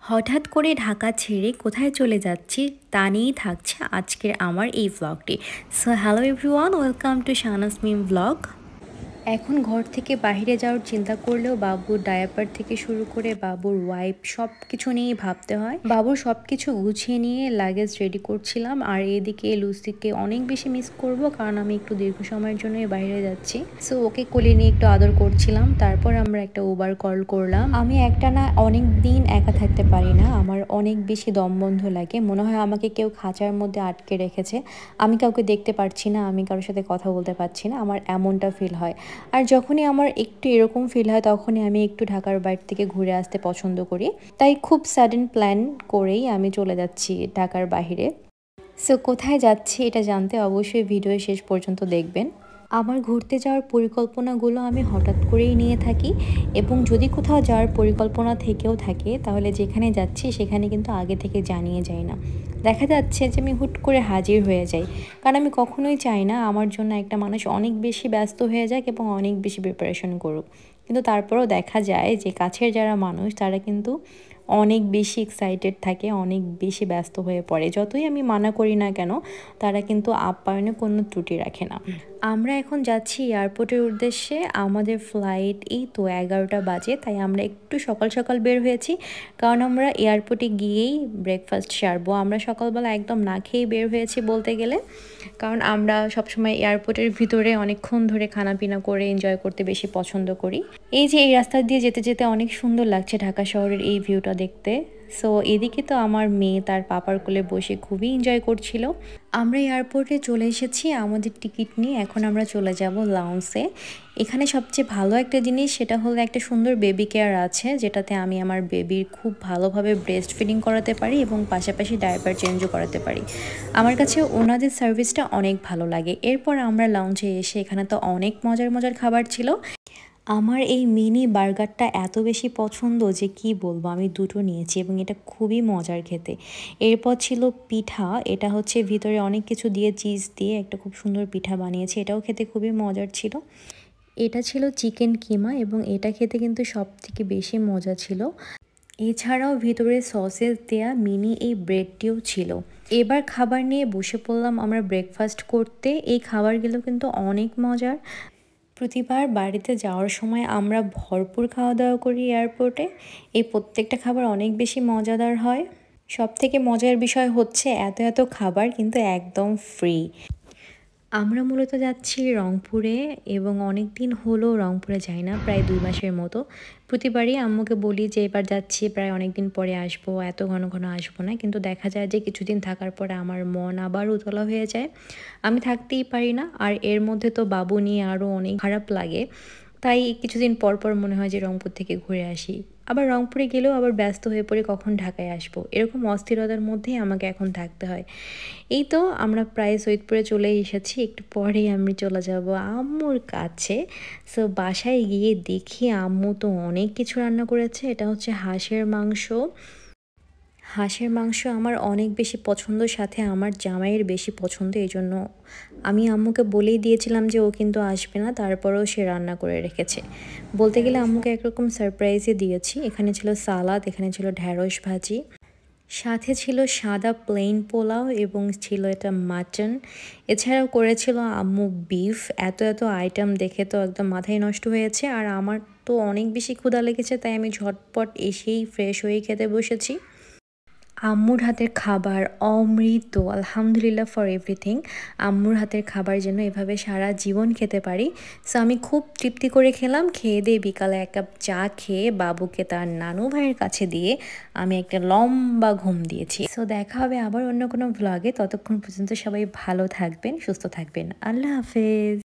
হঠাৎ করে ঢাকা ছেড়ে কোথায় চলে যাচ্ছি তা নিয়েই থাকছে আজকের আমার এই ব্লগটি। So hello everyone, welcome to Shahnaz Mim blog. এখন ঘর থেকে বাইরে যাওয়ার চিন্তা করলেও বাবুর ডায়াপার থেকে শুরু করে বাবুর ওয়াইপ সব কিছু নিয়েই ভাবতে হয়। বাবুর সব কিছু গুছিয়ে নিয়ে লাগেজ রেডি করছিলাম, আর এদিকে লুসিকে অনেক বেশি মিস করব, কারণ আমি একটু দীর্ঘ সময়ের জন্য বাইরে যাচ্ছি। সো ওকে কোলে নিয়ে একটু আদর করছিলাম, তারপর আমরা একটা উবার কল করলাম। আমি একটা না অনেক দিন একা থাকতে পারি না, আমার অনেক বেশি দম বন্ধ লাগে, মনে হয় আমাকে কেউ খাঁচার মধ্যে আটকে রেখেছে। আমি কাউকে দেখতে পারছি না, আমি কারোর সাথে কথা বলতে পারছি না, আমার এমনটা ফিল হয়। আর যখনই আমার একটু এরকম ফিল হয় তখনই আমি একটু ঢাকার বাইরে থেকে ঘুরে আসতে পছন্দ করি। তাই খুব সাডেন প্ল্যান করেই আমি চলে যাচ্ছি ঢাকার বাইরে। সো কোথায় যাচ্ছি এটা জানতে অবশ্যই ভিডিও শেষ পর্যন্ত দেখবেন। আমার ঘুরতে যাওয়ার পরিকল্পনাগুলো আমি হঠাৎ করেই নিয়ে থাকি, এবং যদি কোথাও যাওয়ার পরিকল্পনা থেকেও থাকে তাহলে যেখানে যাচ্ছি সেখানে কিন্তু আগে থেকে জানিয়ে যাই না। দেখা যাচ্ছে যে আমি হুট করে হাজির হয়ে যাই, কারণ আমি কখনোই চাই না আমার জন্য একটা মানুষ অনেক বেশি ব্যস্ত হয়ে যাক এবং অনেক বেশি প্রিপারেশন করুক। কিন্তু তারপরেও দেখা যায় যে কাছের যারা মানুষ তারা কিন্তু অনেক বেশি এক্সাইটেড থাকে, অনেক বেশি ব্যস্ত হয়ে পড়ে। যতই আমি মানা করি না কেন, তারা কিন্তু আপ্যায়নে কোনো ত্রুটি রাখে না। আমরা এখন যাচ্ছি এয়ারপোর্টের উদ্দেশ্যে। আমাদের ফ্লাইট এই তো 11টা বাজে, তাই আমরা একটু সকাল সকাল বের হয়েছি, কারণ আমরা এয়ারপোর্টে গিয়েই ব্রেকফাস্ট সারবো। আমরা সকালবেলা একদম না খেয়েই বের হয়েছি বলতে গেলে, কারণ আমরা সবসময় এয়ারপোর্টের ভিতরে অনেকক্ষণ ধরে খানাপিনা করে এনজয় করতে বেশি পছন্দ করি। এই যে এই রাস্তা দিয়ে যেতে যেতে অনেক সুন্দর লাগছে ঢাকা শহরের এই ভিউটা দেখতে। সো এদিকে তো আমার মেয়ে তার পাপার কোলে বসে খুবই এনজয় করছিল। আমরা এয়ারপোর্টে চলে এসেছি আমাদের টিকিট নিয়ে, এখন আমরা চলে যাব লাউঞ্জে। এখানে সবচেয়ে ভালো একটা জিনিস সেটা হলো একটা সুন্দর বেবি কেয়ার আছে, যেটাতে আমি আমার বেবির খুব ভালোভাবে ব্রেস্ট ফিডিং করাতে পারি এবং পাশাপাশি ডায়াপার চেঞ্জও করাতে পারি। আমার কাছে ওনাদের সার্ভিসটা অনেক ভালো লাগে। এরপর আমরা লাউঞ্জে এসে এখানে তো অনেক মজার মজার খাবার ছিল। আমার এই মিনি বার্গারটা এত বেশি পছন্দ যে কি বলবো, আমি দুটো নিয়েছি এবং এটা খুবই মজার খেতে। এরপর ছিল পিঠা, এটা হচ্ছে ভিতরে অনেক কিছু দিয়ে চিজ দিয়ে একটা খুব সুন্দর পিঠা বানিয়েছে, এটাও খেতে খুবই মজার ছিল। এটা ছিল চিকেন কিমা এবং এটা খেতে কিন্তু সব থেকে বেশি মজা ছিল। এছাড়াও ভিতরে সসেস দেয়া মিনি এই ব্রেডটিও ছিল। এবার খাবার নিয়ে বসে পড়লাম আমরা ব্রেকফাস্ট করতে। এই খাবারগুলো কিন্তু অনেক মজার। প্রতিবার বাড়িতে যাওয়ার সময় আমরা ভরপুর খাওয়া দাওয়া করি এয়ারপোর্টে। এই প্রত্যেকটা খাবার অনেক বেশি মজাদার হয়। সবথেকে মজার বিষয় হচ্ছে এত এত খাবার কিন্তু একদম ফ্রি। আমরা মূলত যাচ্ছি রংপুরে, এবং অনেক দিন হলো রংপুরে যাই না, প্রায় 2 মাসের মতো। প্রতিবারই আম্মুকে বলি যে এবার যাচ্ছি, প্রায় অনেক দিন পরে আসবো, এত ঘন ঘন আসবো না, কিন্তু দেখা যায় যে কিছুদিন থাকার পরে আমার মন আবার উতলা হয়ে যায়, আমি থাকতেই পারি না। আর এর মধ্যে তো বাবু নিয়ে আরও অনেক খারাপ লাগে, তাই কিছুদিন পর পর মনে হয় যে রংপুর থেকে ঘুরে আসি। আবার রংপুরে গেলেও আবার ব্যস্ত হয়ে পড়ে কখন ঢাকায় আসবো, এরকম অস্থিরতার মধ্যেই আমাকে এখন থাকতে হয়। এই তো আমরা প্রায় সৈয়দপুরে চলে এসেছি, একটু পরেই আমি চলে যাব আম্মুর কাছে। সো বাসায় গিয়ে দেখি আম্মু তো অনেক কিছু রান্না করেছে। এটা হচ্ছে হাঁসের মাংস। হাঁসের মাংস আমার অনেক বেশি পছন্দ, সাথে আমার জামাইয়ের বেশি পছন্দ, এই জন্য আমি আম্মুকে বলেই দিয়েছিলাম যে ও কিন্তু আসবে না, তারপরেও সে রান্না করে রেখেছে। বলতে গেলে আম্মুকে একরকম সারপ্রাইজই দিয়েছি। এখানে ছিল সালাদ, এখানে ছিল ঢ্যাঁড়স ভাজি, সাথে ছিল সাদা প্লেন পোলাও এবং ছিল এটা মাটন। এছাড়াও করেছিল আম্মু বিফ। এত এত আইটেম দেখে তো একদম মাথায় নষ্ট হয়েছে, আর আমার তো অনেক বেশি ক্ষুধা লেগেছে, তাই আমি ঝটপট এসেই ফ্রেশ হয়ে খেতে বসেছি। আম্মুর হাতের খাবার অমৃত, আলহামদুলিল্লাহ ফর এভরিথিং। আম্মুর হাতের খাবার যেন এভাবে সারা জীবন খেতে পারি। সো আমি খুব তৃপ্তি করে খেলাম। খেয়ে দিয়ে বিকালে 1 কাপ চা খেয়ে বাবুকে তার নানু ভাইয়ের কাছে দিয়ে আমি একটা লম্বা ঘুম দিয়েছি। সো দেখা হবে আবার অন্য কোনো ভ্লগে। ততক্ষণ পর্যন্ত সবাই ভালো থাকবেন, সুস্থ থাকবেন। আল্লাহ হাফেজ।